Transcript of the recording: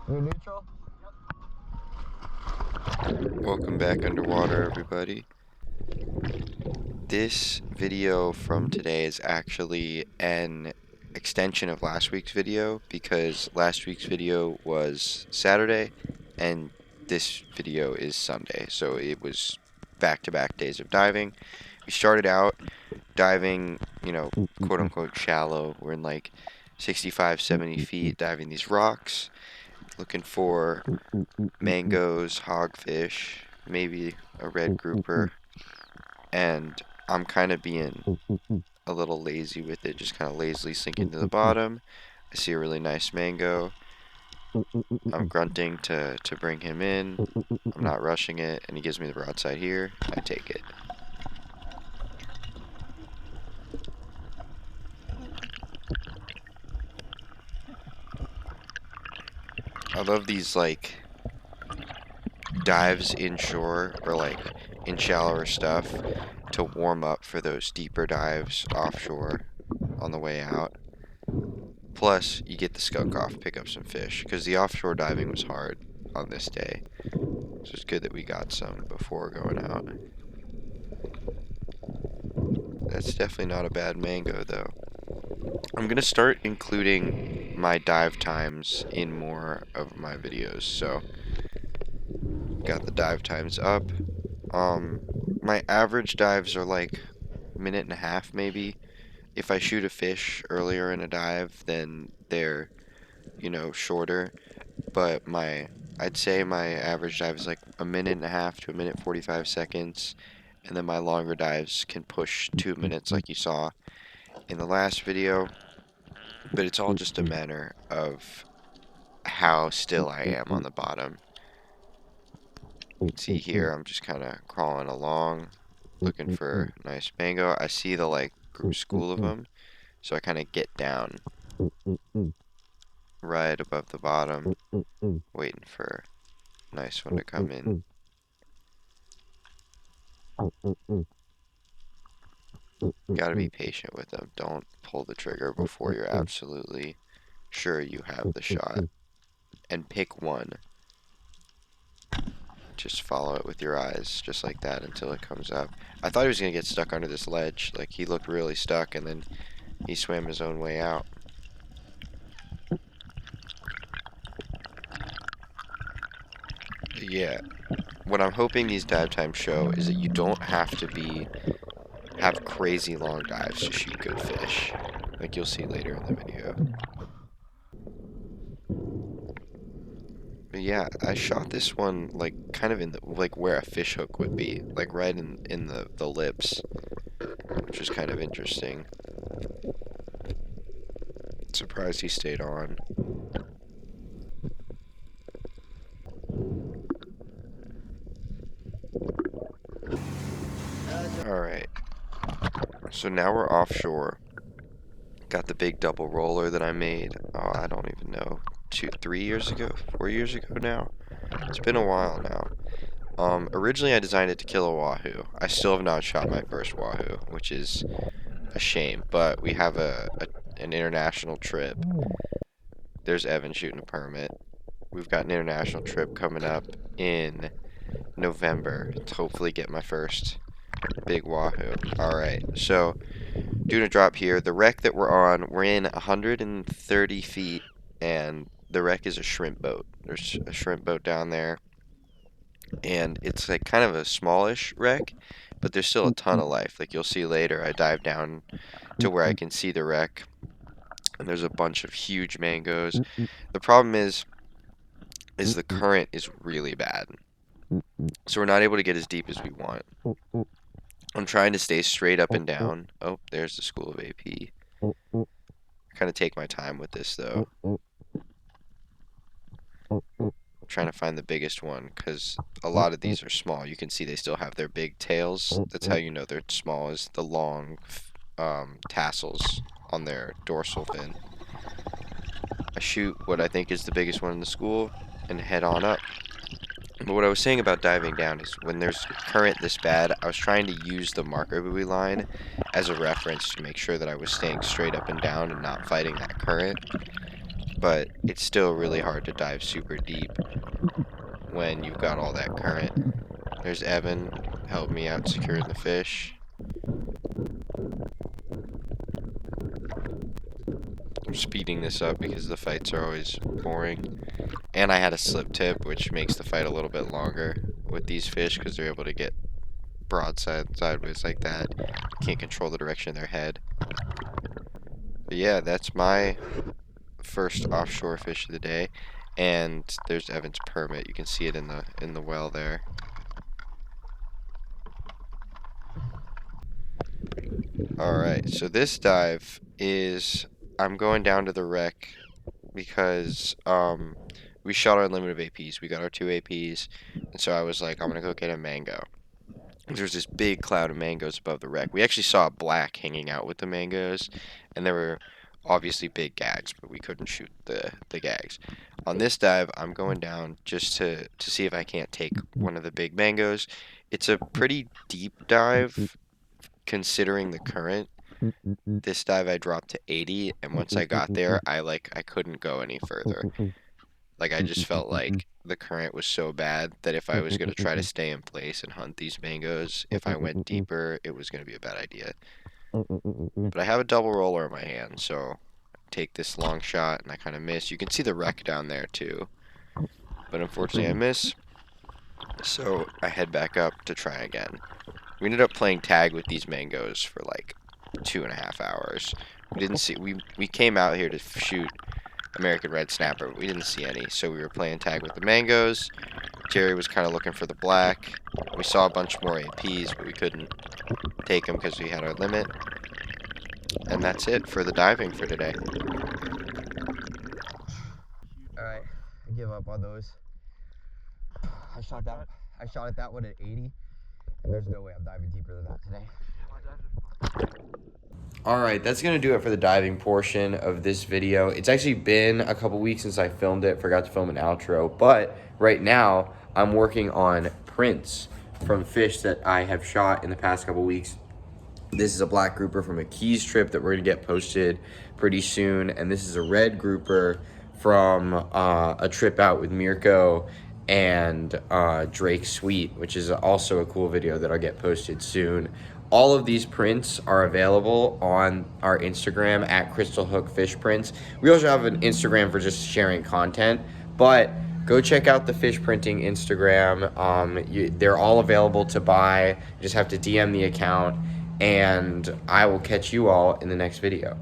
You're neutral? Welcome back underwater, everybody. This video from today is actually an extension of last week's video because last week's video was Saturday and this video is Sunday. So it was back-to-back days of diving. We started out diving, quote unquote shallow. We're in like 65, 70 feet diving these rocks, looking for mangoes, hogfish, maybe a red grouper, and I'm kind of being a little lazy with it, just kind of lazily sinking to the bottom. I see a really nice mango. I'm grunting to bring him in. I'm not rushing it, and he gives me the broadside here. I take it. I love these like dives inshore or like in shallower stuff to warm up for those deeper dives offshore on the way out. Plus, you get the skunk off, pick up some fish, because the offshore diving was hard on this day. So it's good that we got some before going out. That's definitely not a bad mango, though. I'm going to start including my dive times in more of my videos. So, got the dive times up. My average dives are like a minute and a half, maybe. If I shoot a fish earlier in a dive, then they're, shorter. But I'd say my average dive is like a minute and a half to a minute 45 seconds. And then my longer dives can push 2 minutes like you saw in the last video. But it's all just a matter of how still I am on the bottom. See here, I'm just kind of crawling along, looking for a nice mango. I see the like group school of them, so I kind of get down right above the bottom, waiting for a nice one to come in. Gotta be patient with them. Don't pull the trigger before you're absolutely sure you have the shot. And pick one. Just follow it with your eyes, just like that, until it comes up. I thought he was gonna get stuck under this ledge. Like, he looked really stuck, and then he swam his own way out. Yeah, what I'm hoping these dive times show is that you don't have to have crazy long dives to shoot good fish, like you'll see later in the video. But yeah, I shot this one like kind of in the like where a fish hook would be, like right in the lips, which is kind of interesting. Surprised he stayed on. Alright, so now we're offshore. Got the big double roller that I made, oh, I don't even know, 3 years ago, 4 years ago now? It's been a while now. Originally I designed it to kill a wahoo. I still have not shot my first wahoo, which is a shame, but we have an international trip. There's Evan shooting a permit. We've got an international trip coming up in November to hopefully get my first big wahoo. Alright, so doing a drop here. The wreck that we're on, we're in 130 feet, and the wreck is a shrimp boat. There's a shrimp boat down there, and it's like kind of a smallish wreck, but there's still a ton of life. Like you'll see later, I dive down to where I can see the wreck, and there's a bunch of huge mangoes. The problem is the current is really bad, so we're not able to get as deep as we want. I'm trying to stay straight up and down. Oh, there's the school of AP. Kind of take my time with this though. I'm trying to find the biggest one because a lot of these are small. You can see they still have their big tails. That's how you know they're small, is the long tassels on their dorsal fin. I shoot what I think is the biggest one in the school and head on up. But what I was saying about diving down is when there's current this bad, I was trying to use the marker buoy line as a reference to make sure that I was staying straight up and down and not fighting that current. but it's still really hard to dive super deep when you've got all that current. There's Evan, helped me out securing the fish. I'm speeding this up because the fights are always boring. And I had a slip tip, which makes the fight a little bit longer with these fish because they're able to get broadside, sideways like that. Can't control the direction of their head. But yeah, that's my first offshore fish of the day. And there's Evan's permit. You can see it in the well there. Alright, so this dive is, I'm going down to the wreck because we shot our limit of APs. We got our 2 APs, and so I was like, I'm gonna go get a mango. There's this big cloud of mangoes above the wreck. We actually saw a black hanging out with the mangoes, and there were obviously big gags, but we couldn't shoot the gags. On this dive, I'm going down just to see if I can't take one of the big mangoes. It's a pretty deep dive considering the current. This dive I dropped to 80, and once I got there, I couldn't go any further. Like, I just felt like the current was so bad that if I was going to try to stay in place and hunt these mangoes, if I went deeper, it was going to be a bad idea. But I have a double roller in my hand, so I take this long shot, and I kind of miss. You can see the wreck down there, too. But unfortunately, I miss. So I head back up to try again. We ended up playing tag with these mangoes for like 2.5 hours. We didn't see. We came out here to shoot American red snapper, but we didn't see any. So we were playing tag with the mangoes. Jerry was kind of looking for the black. We saw a bunch more APs, but we couldn't take them because we had our limit. And that's it for the diving for today. Alright, I give up on those. I shot at that one at 80, and there's no way I'm diving deeper than that today. Alright, that's going to do it for the diving portion of this video. It's actually been a couple weeks since I filmed it. Forgot to film an outro. But right now, I'm working on prints from fish that I have shot in the past couple weeks. This is a black grouper from a Keys trip that we're going to get posted pretty soon. And this is a red grouper from a trip out with Mirko and Drake Sweet, which is also a cool video that I'll get posted soon. All of these prints are available on our Instagram at Crystal Hook Fish Prints. We also have an Instagram for just sharing content, but go check out the fish printing Instagram. They're all available to buy. You just have to DM the account, and I will catch you all in the next video.